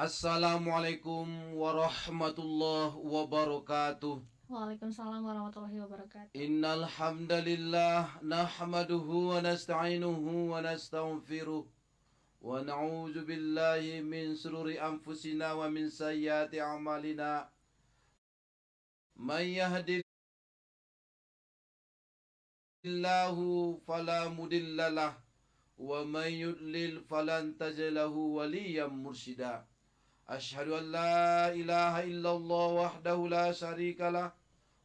Assalamualaikum warahmatullahi wabarakatuh. Waalaikumsalam warahmatullahi wabarakatuh. Innal hamdalillah nahmaduhu wa nasta'inuhu wa nastaghfiruh wa na'udzu billahi min shururi anfusina wa min sayyiati a'malina. May yahdihillahu fala mudhillalah wa may yudlil falan tajid lahu waliyyan mursyida. Asyhadu an la ilaha illallah wahdahu la syarikalah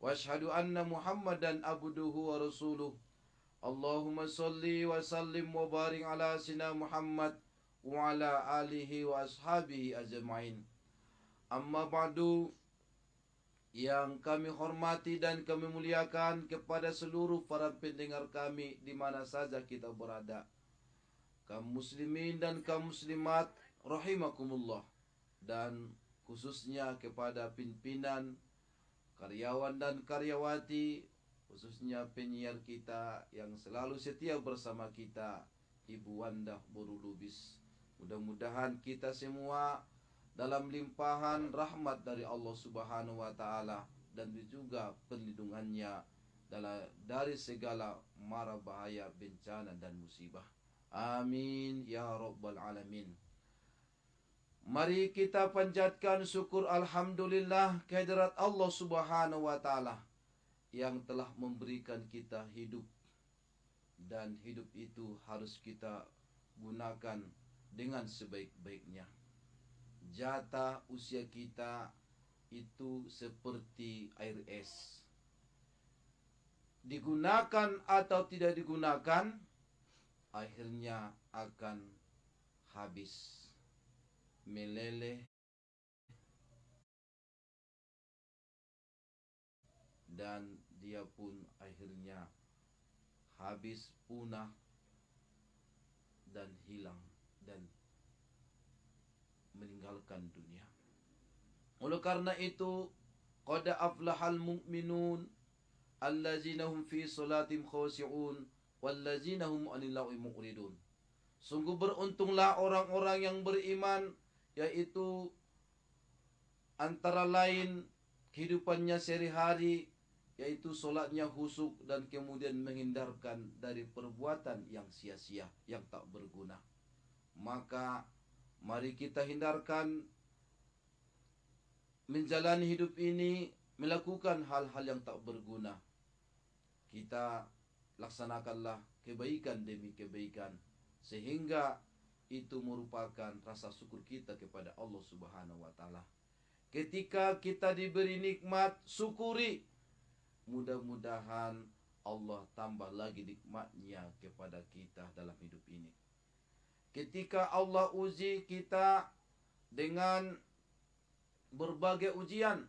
wa asyhadu anna Muhammadan abduhu wa rasuluh. Allahumma salli wa sallim wa barik ala sina Muhammad wa ala alihi wa ashabihi ajma'in. Amma ba'du, yang kami hormati dan kami muliakan kepada seluruh para pendengar kami di mana saja kita berada. Kaum muslimin dan kaum muslimat rahimakumullah, dan khususnya kepada pimpinan, karyawan dan karyawati, khususnya penyiar kita yang selalu setia bersama kita, Ibu Wanda Buru Lubis. Mudah-mudahan kita semua dalam limpahan rahmat dari Allah Subhanahu wa taala dan juga perlindungannya dari segala mara bahaya, bencana dan musibah. Amin ya rabbal alamin. Mari kita panjatkan syukur alhamdulillah kehadirat Allah Subhanahu wa taala yang telah memberikan kita hidup, dan hidup itu harus kita gunakan dengan sebaik-baiknya. Jatah usia kita itu seperti air es. Digunakan atau tidak digunakan, akhirnya akan habis, meleleh, dan dia pun akhirnya habis, punah, dan hilang, dan meninggalkan dunia. Oleh karena itu, qad aflahal mu'minun allazina hum fi salatim khashi'un wallazina hum 'anil lagwi mu'ridun. Sungguh beruntunglah orang-orang yang beriman, yaitu antara lain kehidupannya sehari-hari, yaitu solatnya khusyuk dan kemudian menghindarkan dari perbuatan yang sia-sia, yang tak berguna. Maka mari kita hindarkan menjalani hidup ini melakukan hal-hal yang tak berguna. Kita laksanakanlah kebaikan demi kebaikan, sehingga itu merupakan rasa syukur kita kepada Allah Subhanahu wa taala. Ketika kita diberi nikmat, syukuri. Mudah-mudahan Allah tambah lagi nikmatnya kepada kita dalam hidup ini. Ketika Allah uji kita dengan berbagai ujian,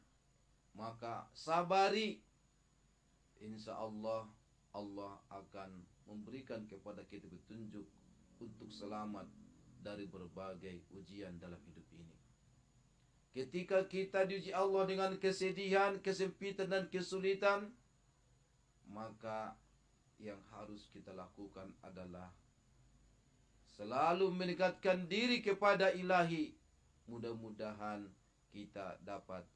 maka sabari. Insya Allah, Allah akan memberikan kepada kita petunjuk untuk selamat dari berbagai ujian dalam hidup ini. Ketika kita diuji Allah dengan kesedihan, kesempitan dan kesulitan, maka yang harus kita lakukan adalah selalu mendekatkan diri kepada Ilahi. Mudah-mudahan kita dapat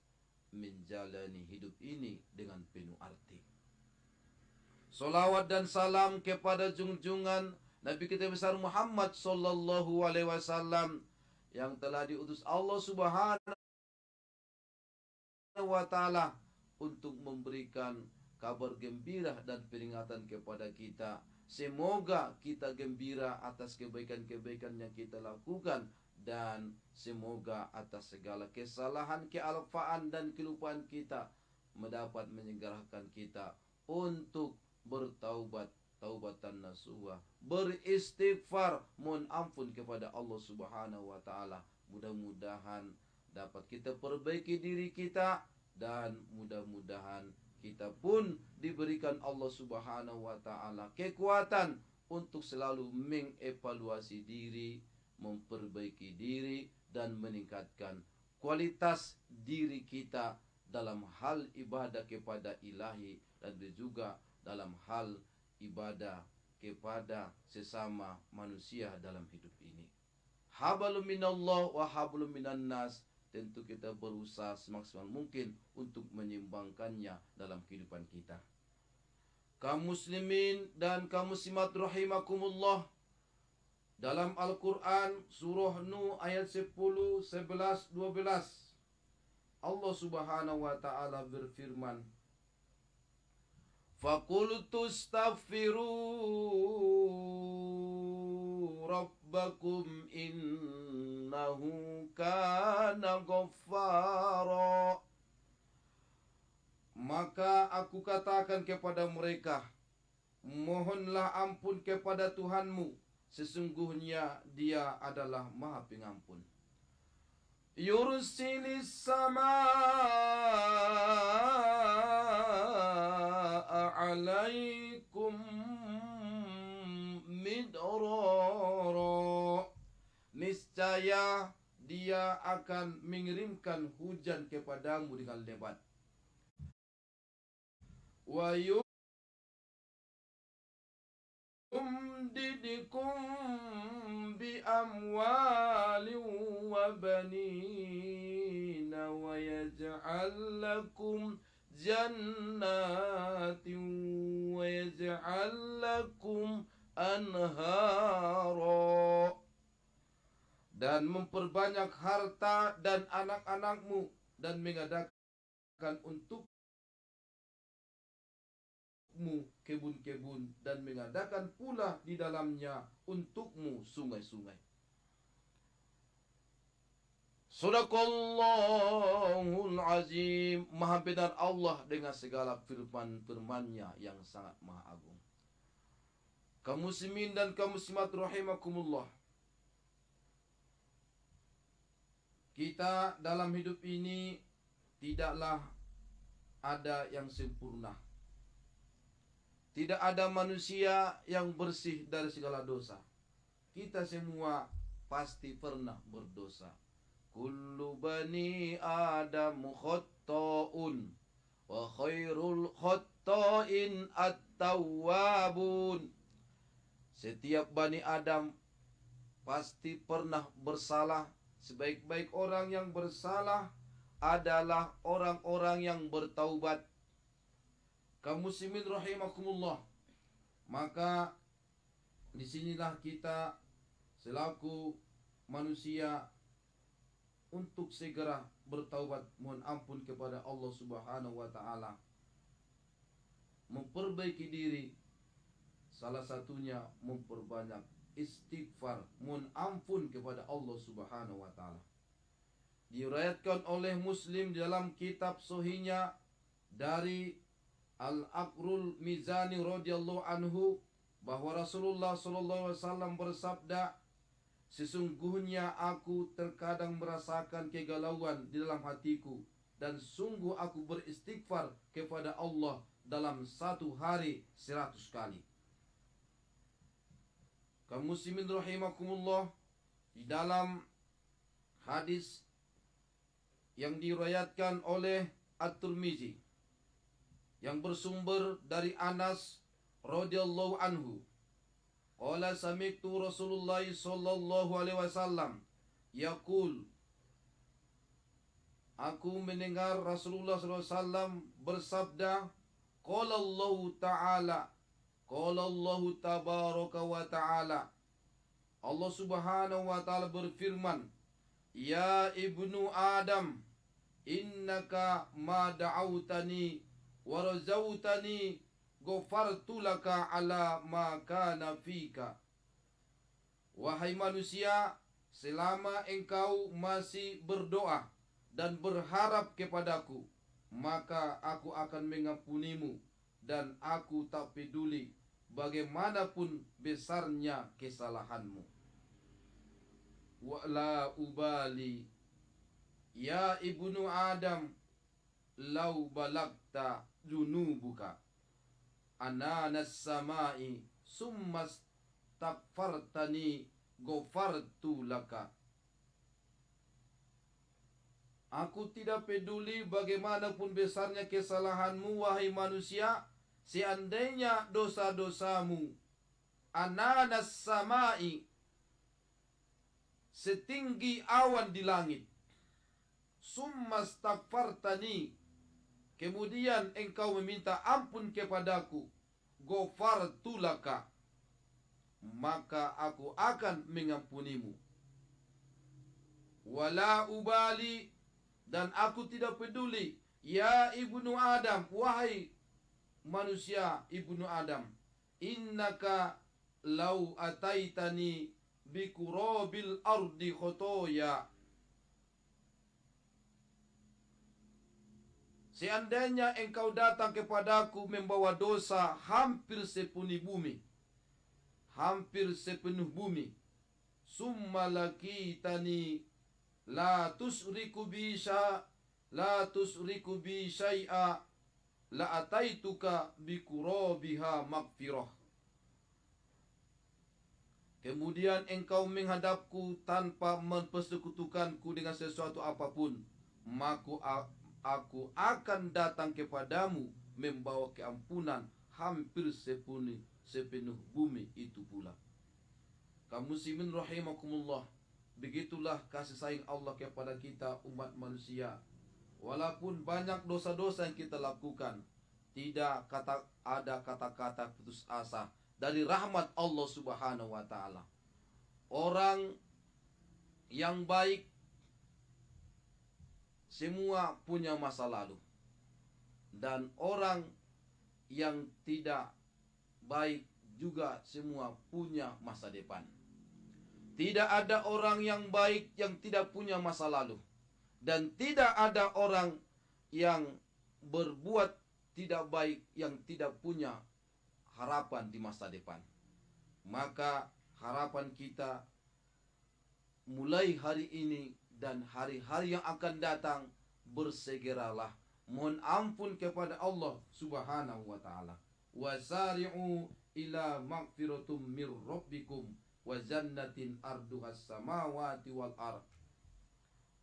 menjalani hidup ini dengan penuh arti. Salawat dan salam kepada junjungan Nabi kita besar Muhammad sallallahu alaihi wasallam yang telah diutus Allah Subhanahu wa taala untuk memberikan kabar gembira dan peringatan kepada kita. Semoga kita gembira atas kebaikan-kebaikan yang kita lakukan, dan semoga atas segala kesalahan, kealpaan dan kelupaan kita mendapat menyegerakan kita untuk bertaubat, taubatan nasuha, beristighfar, mohon ampun kepada Allah Subhanahu wa taala. Mudah-mudahan dapat kita perbaiki diri kita, dan mudah-mudahan kita pun diberikan Allah Subhanahu wa taala kekuatan untuk selalu mengevaluasi diri, memperbaiki diri, dan meningkatkan kualitas diri kita dalam hal ibadah kepada Ilahi, dan juga dalam hal ibadah kepada sesama manusia dalam hidup ini. hablum minallah wa hablum minan nas. Tentu kita berusaha semaksimal mungkin untuk menyeimbangkannya dalam kehidupan kita. Kaum muslimin dan kaum muslimat rahimakumullah, dalam Al-Quran surah Nuh ayat 10, 11, 12 Allah subhanahu wa ta'ala berfirman, Faqultu astaghfiru rabbakum innahu kana ghaffara. Maka aku katakan kepada mereka, mohonlah ampun kepada Tuhanmu, sesungguhnya Dia adalah Maha Pengampun. Yursilis samaa'a 'alaikum midrara. Niscaya Dia akan mengirimkan hujan kepadamu dengan lebat. Wa yumdidukum bi amwalin wa banina wa yaj'al lakum jannatin wa yaj'al lakum anhara. Dan memperbanyak harta dan anak-anakmu, dan mengadakan untukmu kebun-kebun, dan mengadakan pula di dalamnya untukmu sungai-sungai. Sadaqallahul azim. Maha benar Allah dengan segala firman-firmannya yang sangat maha agung. Kaum muslimin dan kaum muslimat rahimakumullah, kita dalam hidup ini tidaklah ada yang sempurna. Tidak ada manusia yang bersih dari segala dosa. Kita semua pasti pernah berdosa. Kullu bani Adam khatta'un wa khairul khatta'in at-tawwabun. Setiap Bani Adam pasti pernah bersalah. Sebaik-baik orang yang bersalah adalah orang-orang yang bertaubat. Kaum muslimin rahimakumullah, maka disinilah kita selaku manusia untuk segera bertaubat, mohon ampun kepada Allah subhanahu wa ta'ala, memperbaiki diri. Salah satunya memperbanyak istighfar, mohon ampun kepada Allah subhanahu wa ta'ala. Diriwayatkan oleh Muslim dalam kitab Sahihnya dari Al-Aqrul Mizani radhiyallahu anhu, bahwa Rasulullah sallallahu alaihi wasallam bersabda, sesungguhnya aku terkadang merasakan kegalauan di dalam hatiku, dan sungguh aku beristighfar kepada Allah dalam satu hari 100 kali. Kaum muslimin rahimakumullah, di dalam hadis yang diriwayatkan oleh At-Tirmizi yang bersumber dari Anas radhiyallahu anhu, qala sami'tu Rasulullah sallallahu alaihi wasallam yaqul, aku mendengar Rasulullah sallallahu alaihi wasallam bersabda, qala Allah ta'ala, qala Allah tabaraka wa ta'ala, Allah subhanahu wa ta'ala berfirman, ya ibnu Adam, innaka ma da'autani wa razautani ghafartu laka ala ma kana fika. Wahai manusia, selama engkau masih berdoa dan berharap kepadaku, maka aku akan mengampunimu, dan aku tak peduli bagaimanapun besarnya kesalahanmu. Wa la ubali ya ibnu Adam lau balagta junubuka ananas samai summa staghfartani ghafartu laka. Aku tidak peduli bagaimanapun besarnya kesalahanmu, wahai manusia, seandainya dosa-dosamu ananas samai setinggi awan di langit. Summa astaghfartani, kemudian engkau meminta ampun kepadaku, ghafartu laka, maka aku akan mengampunimu. Wala ubali, dan aku tidak peduli, ya ibnu Adam, wahai manusia ibnu Adam, innaka lau ataitani bikurabil ardi khotoya, seandainya engkau datang kepadaku membawa dosa hampir sepenuh bumi, hampir sepenuh bumi, summa lakitani la tusriku bi syai'a la ataituka bi qurabiha maghfirah. Kemudian engkau menghadapku tanpa mempersekutukanku dengan sesuatu apapun, maka aku akan datang kepadamu membawa keampunan hampir sepenuh bumi itu pula. Kaum muslimin rahimakumullah, begitulah kasih sayang Allah kepada kita umat manusia. Walaupun banyak dosa-dosa yang kita lakukan, tidak ada kata-kata putus asa dari rahmat Allah Subhanahu wa taala. Orang yang baik semua punya masa lalu, dan orang yang tidak baik juga semua punya masa depan. Tidak ada orang yang baik yang tidak punya masa lalu, dan tidak ada orang yang berbuat tidak baik yang tidak punya harapan di masa depan. Maka harapan kita mulai hari ini dan hari-hari yang akan datang, bersegeralah mohon ampun kepada Allah Subhanahu wa taala. Wasari'u ila maghfiratum mir rabbikum wa jannatin arduhas samawati wal ard.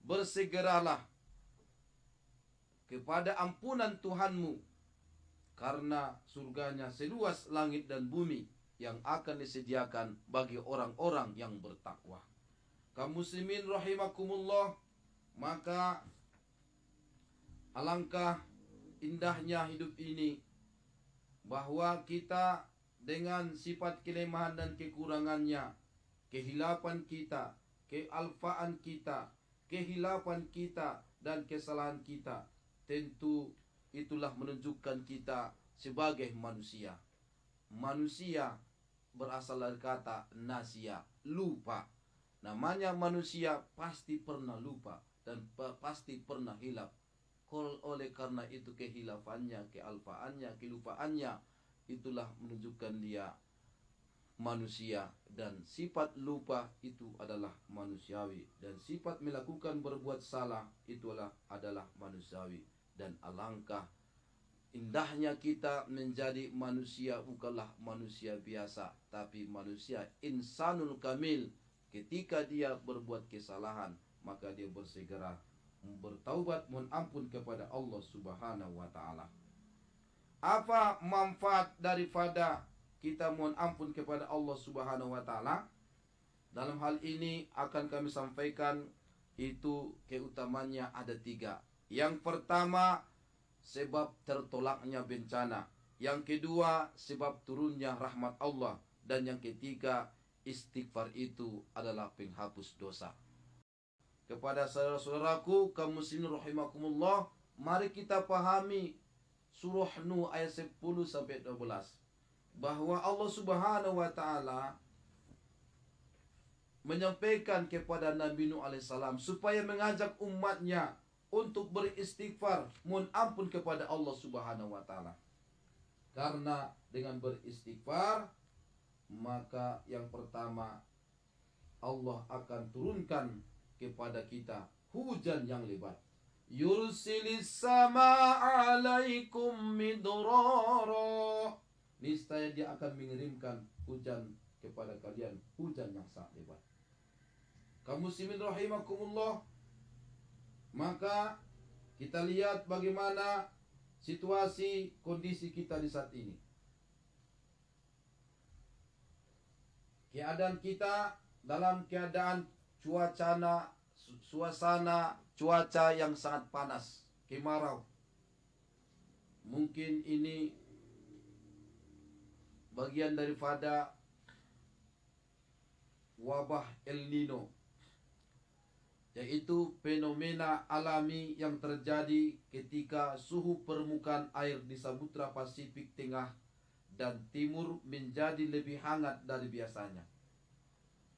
Bersegeralah kepada ampunan Tuhanmu, karena surganya seluas langit dan bumi yang akan disediakan bagi orang-orang yang bertakwa. Kaum muslimin rahimakumullah, maka alangkah indahnya hidup ini, bahwa kita dengan sifat kelemahan dan kekurangannya, kehilapan kita, kealfaan kita, kehilapan kita, dan kesalahan kita, tentu itulah menunjukkan kita sebagai manusia. Manusia berasal dari kata nasia, lupa. Namanya manusia pasti pernah lupa dan pasti pernah hilaf. Oleh karena itu kehilafannya, kealfaannya, kelupaannya, itulah menunjukkan dia manusia. Dan sifat lupa itu adalah manusiawi, dan sifat melakukan berbuat salah itu adalah manusiawi. Dan alangkah indahnya kita menjadi manusia, bukanlah manusia biasa, tapi manusia insanul kamil. Ketika dia berbuat kesalahan, maka dia bersegera bertaubat, mohon ampun kepada Allah Subhanahu wa taala. Apa manfaat daripada kita mohon ampun kepada Allah Subhanahu wa taala? Dalam hal ini akan kami sampaikan, itu keutamannya ada 3. Yang pertama, sebab tertolaknya bencana. Yang kedua, sebab turunnya rahmat Allah. Dan yang ketiga, istighfar itu adalah penghapus dosa. Kepada saudara-saudaraku kaum muslimin rahimakumullah, mari kita pahami surah Nuh ayat 10 sampai 12, bahwa Allah Subhanahu wa taala menyampaikan kepada Nabi Nuh alaihissalam supaya mengajak umatnya untuk beristighfar, mohon ampun kepada Allah Subhanahu wa taala. Karena dengan beristighfar, maka yang pertama, Allah akan turunkan kepada kita hujan yang lebat. Yursilis sama alaikum midrara. Niscaya dia akan mengirimkan hujan kepada kalian, hujan yang sangat lebat. Kaum muslimin rahimakumullah, maka kita lihat bagaimana situasi kondisi kita di saat ini. Keadaan kita dalam keadaan suasana cuaca yang sangat panas, kemarau. Mungkin ini bagian daripada wabah El Nino, yaitu fenomena alami yang terjadi ketika suhu permukaan air di Samudra Pasifik Tengah dan Timur menjadi lebih hangat dari biasanya.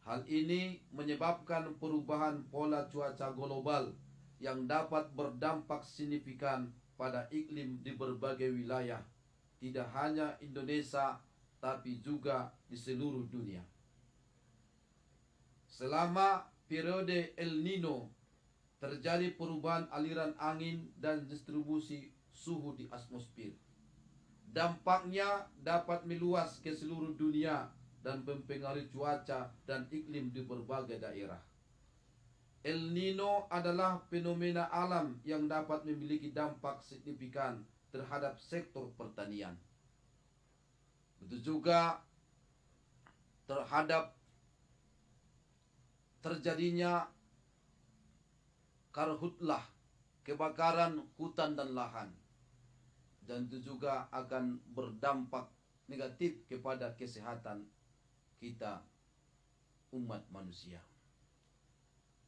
Hal ini menyebabkan perubahan pola cuaca global yang dapat berdampak signifikan pada iklim di berbagai wilayah, tidak hanya Indonesia tapi juga di seluruh dunia. Selama periode El Nino terjadi perubahan aliran angin dan distribusi suhu di atmosfer. Dampaknya dapat meluas ke seluruh dunia dan mempengaruhi cuaca dan iklim di berbagai daerah. El Nino adalah fenomena alam yang dapat memiliki dampak signifikan terhadap sektor pertanian. Begitu juga terhadap terjadinya karhutlah, kebakaran hutan dan lahan. Dan itu juga akan berdampak negatif kepada kesehatan kita, umat manusia.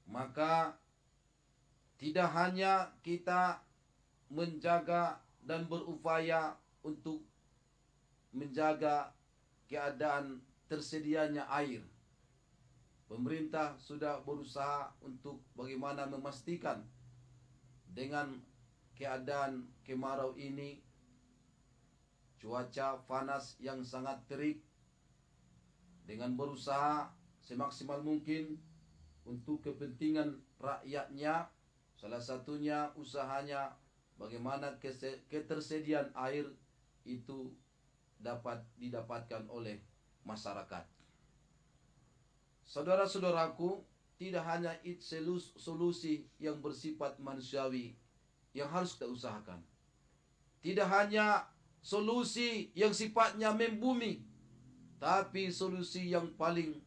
Maka tidak hanya kita menjaga dan berupaya untuk menjaga keadaan tersedianya air. Pemerintah sudah berusaha untuk bagaimana memastikan dengan keadaan kemarau ini, cuaca panas yang sangat terik, dengan berusaha semaksimal mungkin untuk kepentingan rakyatnya. Salah satunya usahanya bagaimana ketersediaan air itu dapat didapatkan oleh masyarakat. Saudara-saudaraku, tidak hanya solusi yang bersifat manusiawi yang harus kita usahakan. Tidak hanya solusi yang sifatnya membumi, tapi solusi yang paling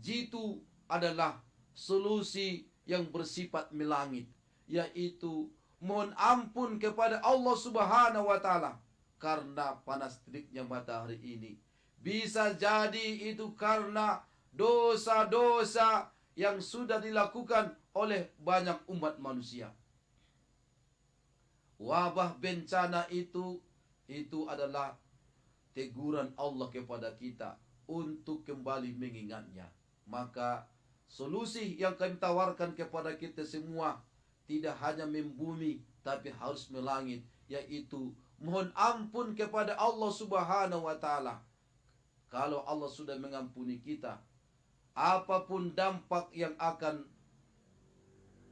jitu adalah solusi yang bersifat melangit, yaitu mohon ampun kepada Allah Subhanahu wa taala karena panas teriknya matahari ini. Bisa jadi itu karena dosa-dosa yang sudah dilakukan oleh banyak umat manusia. Wabah bencana itu adalah teguran Allah kepada kita untuk kembali mengingatnya. Maka solusi yang kami tawarkan kepada kita semua tidak hanya membumi tapi harus melangit, yaitu mohon ampun kepada Allah Subhanahu wa taala. Kalau Allah sudah mengampuni kita, apapun dampak yang akan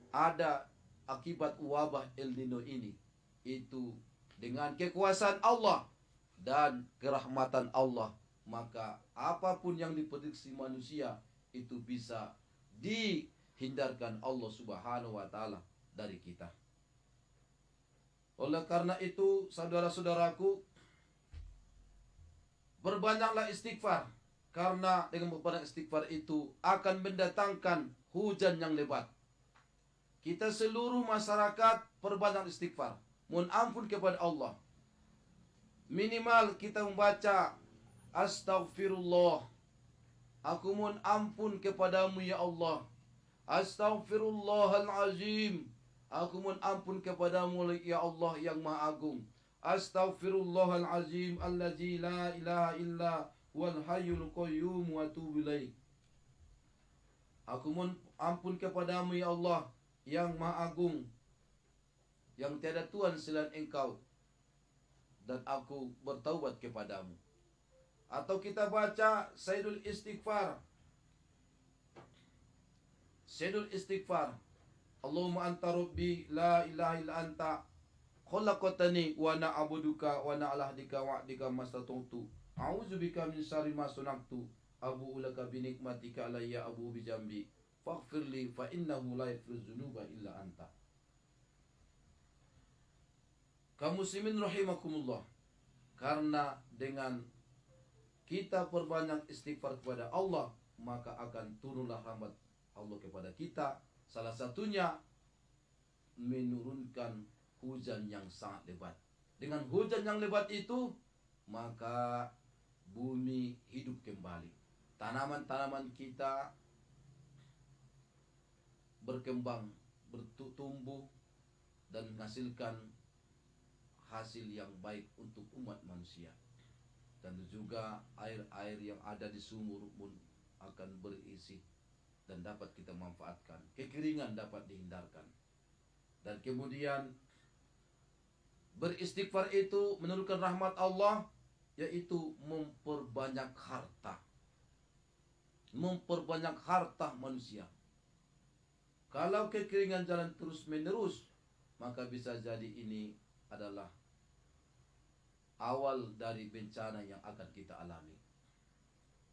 ada akibat wabah El Nino ini, itu dengan kekuasaan Allah dan kerahmatan Allah, maka apapun yang diprediksi manusia itu bisa dihindarkan Allah Subhanahu wa taala dari kita. Oleh karena itu, saudara-saudaraku, berbanyaklah istighfar, karena dengan berbanyak istighfar itu akan mendatangkan hujan yang lebat. Kita seluruh masyarakat perbanyak istighfar, mohon ampun kepada Allah. Minimal kita membaca Astaghfirullah, aku mohon ampun kepadamu ya Allah. Astaghfirullahalazim, aku mohon ampun kepadamu ya Allah yang Maha Agung. Astaghfirullahalazim allazi la ilaha illa huwal hayyul qayyum wa atubu ilaih. Aku mohon ampun kepadamu ya Allah yang Maha Agung, yang tiada Tuhan selain Engkau, dan aku bertaubat kepadamu. Atau kita baca Sayyidul Istighfar. Sayyidul Istighfar. Allahumma anta rabbi la ilaha illa anta khalaqtani wa ana a'buduka wa ana ala ahdika wa ahdika mastata'tu. A'udzubika min syarri ma sana'tu. Abu'u laka bi nikmatika alayya abu'u bi jambi. Faghfirli fa innahu la yaghfiru dzunuba illa anta. Kaum muslimin rahimakumullah, karena dengan kita perbanyak istighfar kepada Allah, maka akan turunlah rahmat Allah kepada kita, salah satunya menurunkan hujan yang sangat lebat. Dengan hujan yang lebat itu, maka bumi hidup kembali. Tanaman-tanaman kita berkembang, bertumbuh, dan menghasilkan hasil yang baik untuk umat manusia. Dan juga air-air yang ada di sumur pun akan berisi dan dapat kita manfaatkan. Kekeringan dapat dihindarkan. Dan kemudian beristighfar itu menurunkan rahmat Allah, yaitu memperbanyak harta. Memperbanyak harta manusia. Kalau kekeringan jalan terus menerus, maka bisa jadi ini adalah awal dari bencana yang akan kita alami.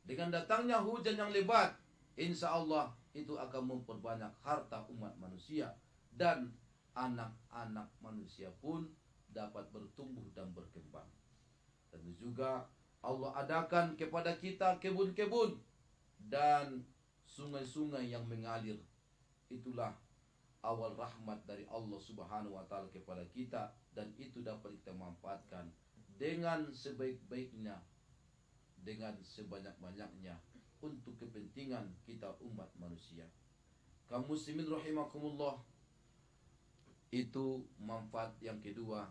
Dengan datangnya hujan yang lebat, insya Allah itu akan memperbanyak harta umat manusia, dan anak-anak manusia pun dapat bertumbuh dan berkembang. Dan juga Allah adakan kepada kita kebun-kebun dan sungai-sungai yang mengalir. Itulah awal rahmat dari Allah Subhanahu wa Ta'ala kepada kita, dan itu dapat kita manfaatkan dengan sebaik-baiknya, dengan sebanyak-banyaknya untuk kepentingan kita umat manusia. Kaum muslimin rahimakumullah, itu manfaat yang kedua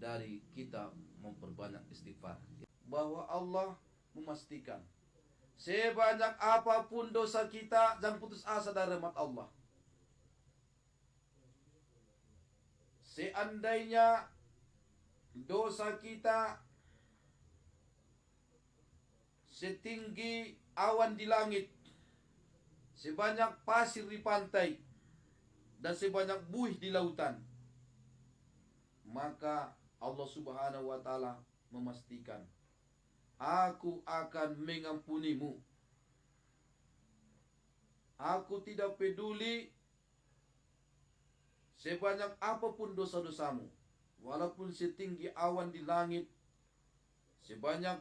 dari kita memperbanyak istighfar, bahwa Allah memastikan sebanyak apapun dosa kita, jangan putus asa dari rahmat Allah. Seandainya dosa kita setinggi awan di langit, sebanyak pasir di pantai, dan sebanyak buih di lautan, maka Allah Subhanahu wa Ta'ala memastikan, aku akan mengampunimu. Aku tidak peduli sebanyak apapun dosa-dosamu, walaupun setinggi awan di langit, sebanyak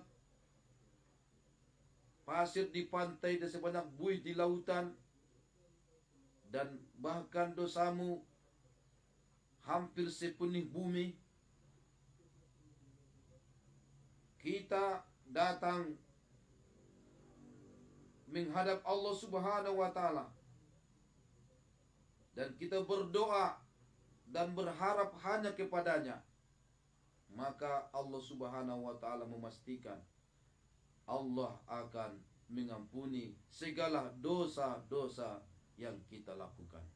pasir di pantai, dan sebanyak buih di lautan, dan bahkan dosamu hampir sepenuh bumi. Kita datang menghadap Allah Subhanahu wa Ta'ala, dan kita berdoa dan berharap hanya kepadanya, maka Allah Subhanahu wa Ta'ala memastikan Allah akan mengampuni segala dosa-dosa yang kita lakukan.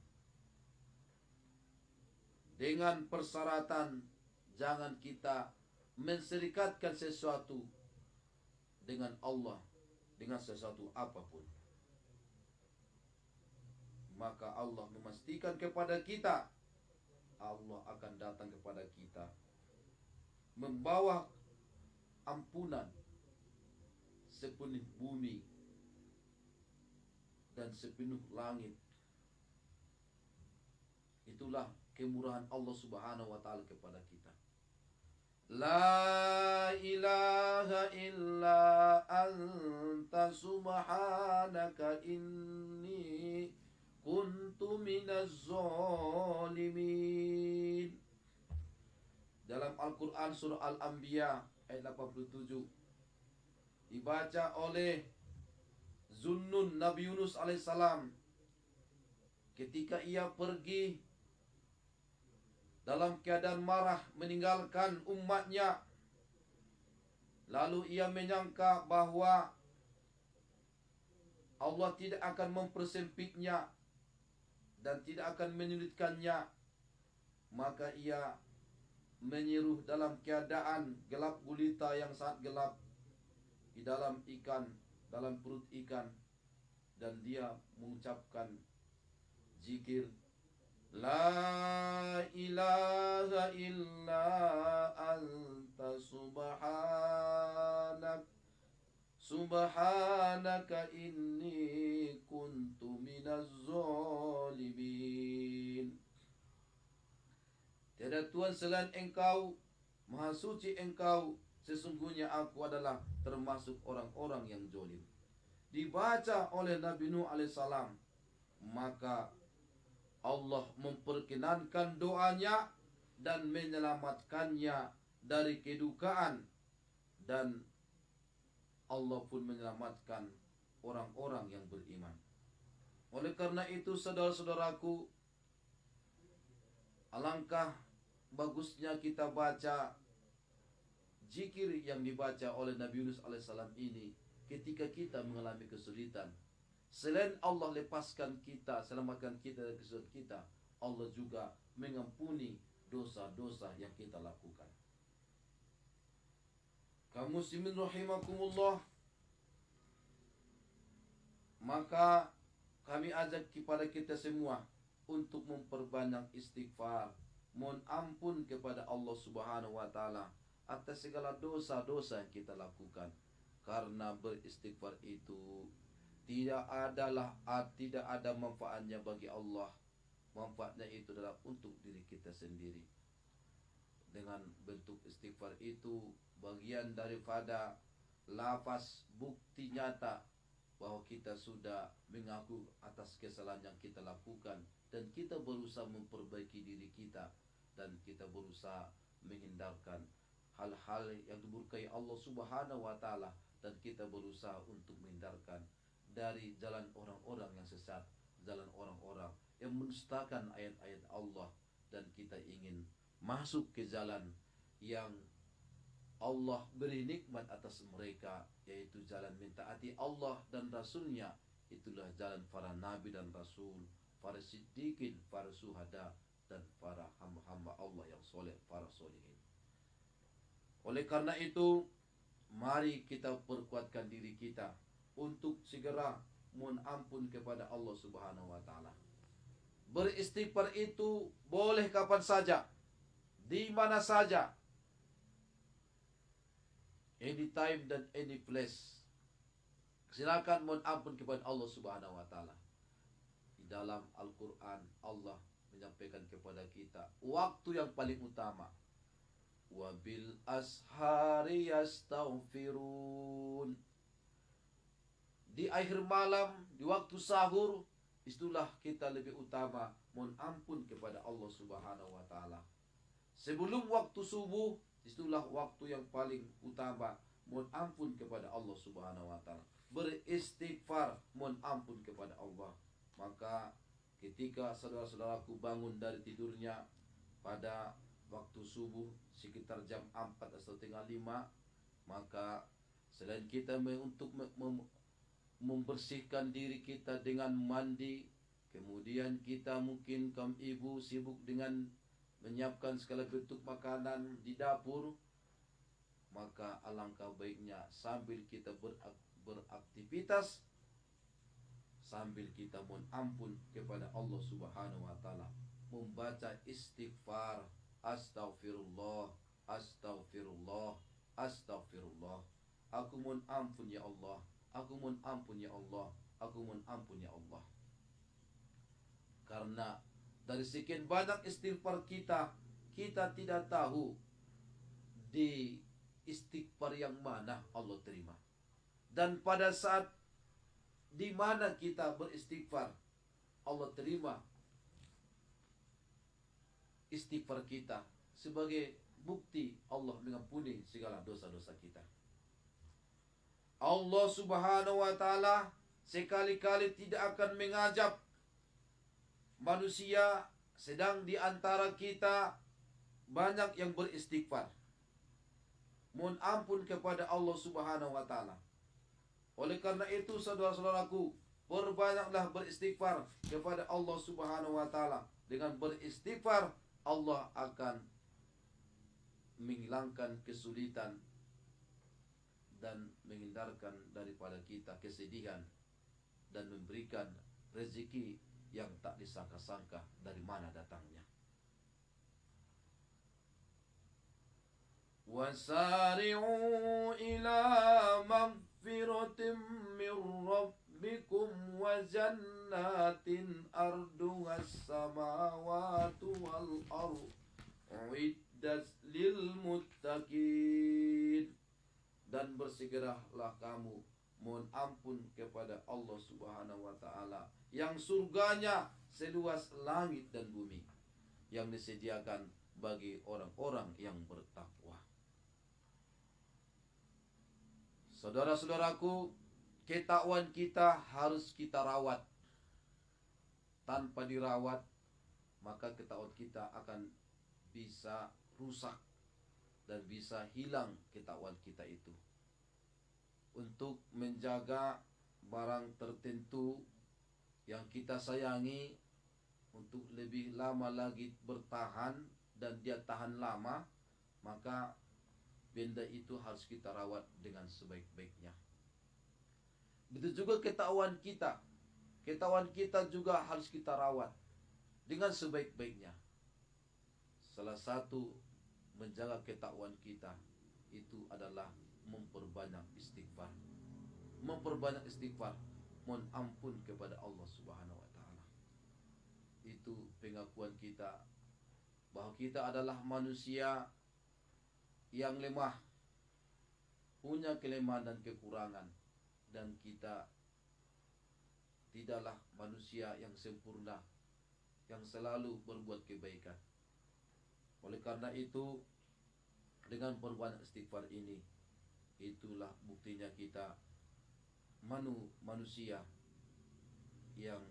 Dengan persyaratan jangan kita menserikatkan sesuatu dengan Allah, dengan sesuatu apapun. Maka Allah memastikan kepada kita, Allah akan datang kepada kita membawa ampunan sepenuh bumi dan sepenuh langit. Itulah kemurahan Allah Subhanahu wa Ta'ala kepada kita. La ilaha illa anta subhanaka inni kuntu minaz zalimin. Dalam Al-Quran surah Al-Anbiya ayat 87 dibaca oleh Zunnun Nabi Yunus alaihissalam ketika ia pergi dalam keadaan marah meninggalkan umatnya. Lalu ia menyangka bahwa Allah tidak akan mempersempitnya dan tidak akan menyulitkannya. Maka ia menyeru dalam keadaan gelap gulita yang sangat gelap di dalam ikan, dalam perut ikan, dan dia mengucapkan zikir, La ilaha illa anta subhanaka inni kuntu minaz zalimin. Tiada Tuhan selain Engkau, Maha Suci Engkau, sesungguhnya aku adalah termasuk orang-orang yang zalim. Dibaca oleh Nabi Nuh alaihissalam maka Allah memperkenankan doanya dan menyelamatkannya dari kedukaan, dan Allah pun menyelamatkan orang-orang yang beriman. Oleh karena itu, saudara-saudaraku, alangkah bagusnya kita baca zikir yang dibaca oleh Nabi Yunus alaihissalam ini ketika kita mengalami kesulitan. Selain Allah lepaskan kita, selamatkan kita dari kesulitan kita, Allah juga mengampuni dosa-dosa yang kita lakukan. Kaum muslimin rahimakumullah, maka kami ajak kepada kita semua untuk memperbanyak istighfar, mohon ampun kepada Allah Subhanahu wa taala atas segala dosa-dosa yang kita lakukan. Karena beristighfar itu tidak ada manfaatnya bagi Allah. Manfaatnya itu adalah untuk diri kita sendiri. Dengan bentuk istighfar itu bagian daripada lafaz bukti nyata bahwa kita sudah mengaku atas kesalahan yang kita lakukan, dan kita berusaha memperbaiki diri kita, dan kita berusaha menghindarkan hal-hal yang dimurkai Allah Subhanahu wa taala, dan kita berusaha untuk menghindarkan dari jalan orang-orang yang sesat, jalan orang-orang yang mendustakan ayat-ayat Allah, dan kita ingin masuk ke jalan yang Allah beri nikmat atas mereka, yaitu jalan mentaati Allah dan Rasulnya. Itulah jalan para nabi dan rasul, para siddiqin, para syuhada, dan para hamba-hamba Allah yang soleh, para solehin. Oleh karena itu, mari kita perkuatkan diri kita untuk segera mohon ampun kepada Allah Subhanahu wa taala. Beristighfar itu boleh kapan saja, di mana saja, anytime dan any place. Silakan mohon ampun kepada Allah Subhanahu wa taala. Di dalam Al-Qur'an Allah menyampaikan kepada kita waktu yang paling utama. Wabil ashari yastaghfirun. Di akhir malam, di waktu sahur, itulah kita lebih utama mohon ampun kepada Allah Subhanahu wa taala. Sebelum waktu subuh, itulah waktu yang paling utama mohon ampun kepada Allah Subhanahu wa taala. Beristighfar, mohon ampun kepada Allah. Maka ketika saudara-saudaraku bangun dari tidurnya pada waktu subuh sekitar jam 4 atau setengah 5, maka selain kita untuk membersihkan diri kita dengan mandi, kemudian kita mungkin kaum ibu sibuk dengan menyiapkan segala bentuk makanan di dapur, maka alangkah baiknya sambil kita beraktivitas, sambil kita mohon ampun kepada Allah Subhanahu wa taala, membaca istighfar, astaghfirullah, astaghfirullah, astaghfirullah. Aku mohon ampun ya Allah, aku mohon ampun ya Allah, aku mohon ampun ya Allah. Karena dari sekian banyak istighfar kita tidak tahu di istighfar yang mana Allah terima. Dan pada saat di mana kita beristighfar, Allah terima istighfar kita sebagai bukti Allah mengampuni segala dosa-dosa kita. Allah Subhanahu wa taala sekali-kali tidak akan mengajab manusia sedang di antara kita banyak yang beristighfar, mohon ampun kepada Allah Subhanahu wa taala. Oleh karena itu, saudara-saudaraku, perbanyaklah beristighfar kepada Allah Subhanahu wa taala. Dengan beristighfar, Allah akan menghilangkan kesulitan dan menghindarkan daripada kita kesedihan, dan memberikan rezeki yang tak disangka-sangka dari mana datangnya. Wasari'u ila magfiratin min rabbikum wa jannatin arduhas samawati wal ardu uiddat lil muttaqin. Dan bersegeralah kamu mohon ampun kepada Allah Subhanahu wa taala, yang surganya seluas langit dan bumi, yang disediakan bagi orang-orang yang bertakwa. Saudara-saudaraku, ketakwaan kita harus kita rawat. Tanpa dirawat, maka ketakwaan kita akan bisa rusak dan bisa hilang ketakwaan kita itu. Untuk menjaga barang tertentu yang kita sayangi untuk lebih lama lagi bertahan dan dia tahan lama, maka benda itu harus kita rawat dengan sebaik-baiknya. Begitu juga ketakwaan kita. Ketakwaan kita juga harus kita rawat dengan sebaik-baiknya. Salah satu menjaga ketakwaan kita itu adalah memperbanyak istighfar. Memperbanyak istighfar, mohon ampun kepada Allah Subhanahu wa taala. Itu pengakuan kita bahwa kita adalah manusia yang lemah, punya kelemahan dan kekurangan, dan kita tidaklah manusia yang sempurna, yang selalu berbuat kebaikan. Oleh karena itu, dengan perbanyak istighfar ini, itulah buktinya kita manusia yang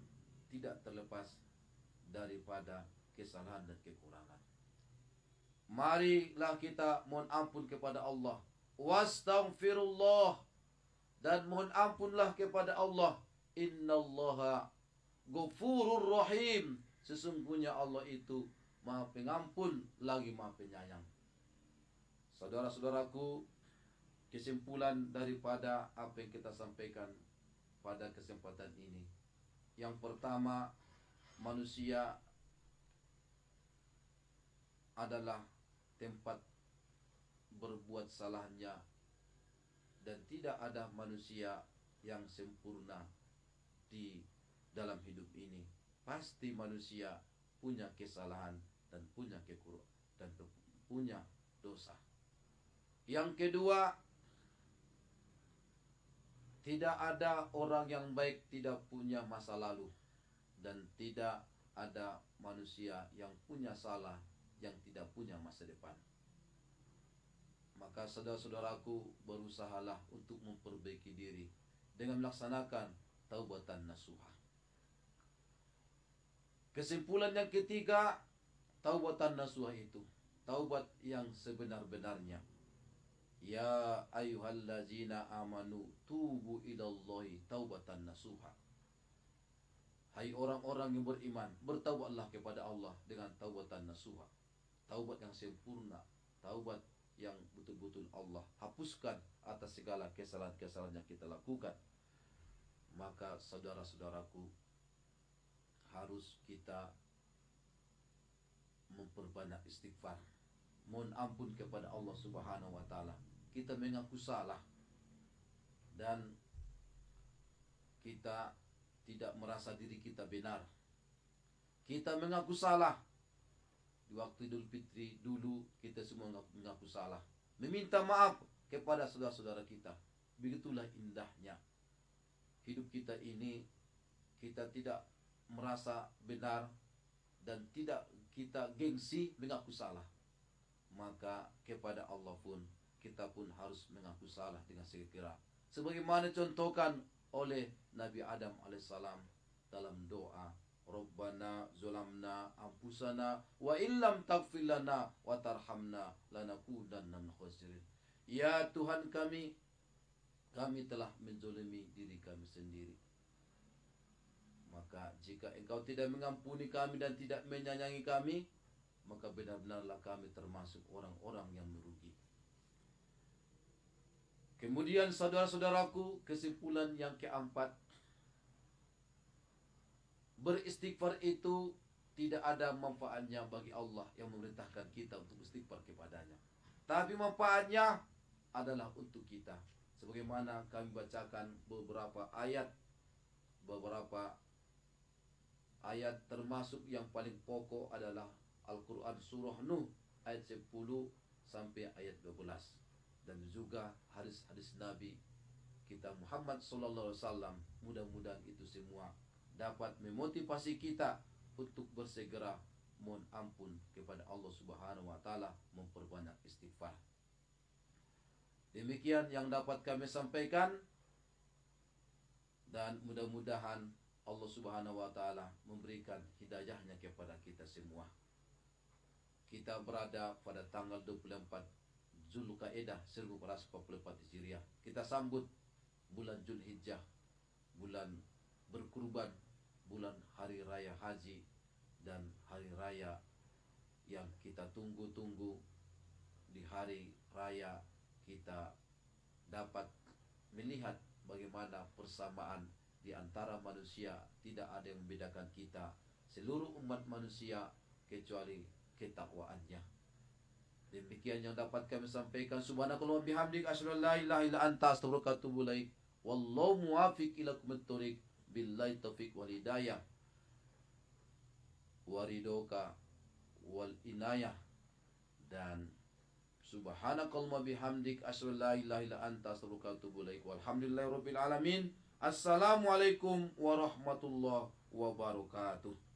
tidak terlepas daripada kesalahan dan kekurangan. Marilah kita mohon ampun kepada Allah. Wastaghfirullah, dan mohon ampunlah kepada Allah. Innallaha ghafurur rahim. Sesungguhnya Allah itu Maha Pengampun lagi Maha Penyayang. Saudara-saudaraku, kesimpulan daripada apa yang kita sampaikan pada kesempatan ini. Yang pertama, manusia adalah tempat berbuat salahnya, dan tidak ada manusia yang sempurna di dalam hidup ini. Pasti manusia punya kesalahan dan punya punya dosa. Yang kedua, tidak ada orang yang baik tidak punya masa lalu, dan tidak ada manusia yang punya salah yang tidak punya masa depan. Maka saudara-saudaraku, berusahalah untuk memperbaiki diri dengan melaksanakan taubatan nasuha. Kesimpulan yang ketiga, taubatan nasuha itu taubat yang sebenar-benarnya. Ya ayyuhallazina amanu tubu ilallahi taubatan nasuha. Hai orang-orang yang beriman, bertaubatlah kepada Allah dengan taubatan nasuha. Taubat yang sempurna, taubat yang betul-betul Allah hapuskan atas segala kesalahan-kesalahan yang kita lakukan. Maka saudara-saudaraku, harus kita memperbanyak istighfar, mohon ampun kepada Allah Subhanahu wa taala. Kita mengaku salah dan kita tidak merasa diri kita benar. Kita mengaku salah. Di waktu Idul Fitri dulu kita semua mengaku salah, meminta maaf kepada saudara-saudara kita. Begitulah indahnya hidup kita ini. Kita tidak merasa benar dan tidak kita gengsi mengaku salah. Maka kepada Allah pun kita pun harus mengaku salah dengan segera, sebagaimana contohkan oleh Nabi Adam alaihissalam dalam doa, Rabbana zulamna anfusana wa illam taghfir lana wa tarhamna lanakunanna minal khasirin. Ya Tuhan kami telah menzalimi diri kami sendiri. Maka jika Engkau tidak mengampuni kami dan tidak menyayangi kami, maka benar-benarlah kami termasuk orang-orang yang merugi. Kemudian saudara-saudaraku, kesimpulan yang keempat, beristighfar itu tidak ada manfaatnya bagi Allah yang memerintahkan kita untuk beristighfar kepadanya. Tapi manfaatnya adalah untuk kita. Sebagaimana kami bacakan beberapa ayat termasuk yang paling pokok adalah Al-Quran Surah Nuh ayat 10 sampai ayat 12. Dan juga hadis-hadis Nabi kita Muhammad SAW. Mudah-mudahan itu semua dapat memotivasi kita untuk bersegera mohon ampun kepada Allah Subhanahu wa taala, memperbanyak istighfar. Demikian yang dapat kami sampaikan, dan mudah-mudahan Allah Subhanahu wa taala memberikan hidayahnya kepada kita semua. Kita berada pada tanggal 24 Zulqa'dah 1444 Hijriah. Kita sambut bulan Zulhijjah, bulan berkurban, bulan hari raya haji, dan hari raya yang kita tunggu-tunggu. Di hari raya kita dapat melihat bagaimana persamaan di antara manusia, tidak ada yang membedakan kita, seluruh umat manusia, kecuali ketakwaannya. Demikian yang dapat kami sampaikan. Subhanakallah bihamdik, asyhadu an la ilaha illa anta, astaghfiruka wa atubu ilaik. Wallahu muwaffiq ila aqwamit thoriq. Billahi taufiq wal hidayah. Waridoka wal inayah. Dan subhanakallah bihamdik, asyhadu an la ilaha illa anta, astaghfiruka wa atubu ilaik. Walhamdulillahirabbil alamin. Assalamualaikum warahmatullahi wabarakatuh.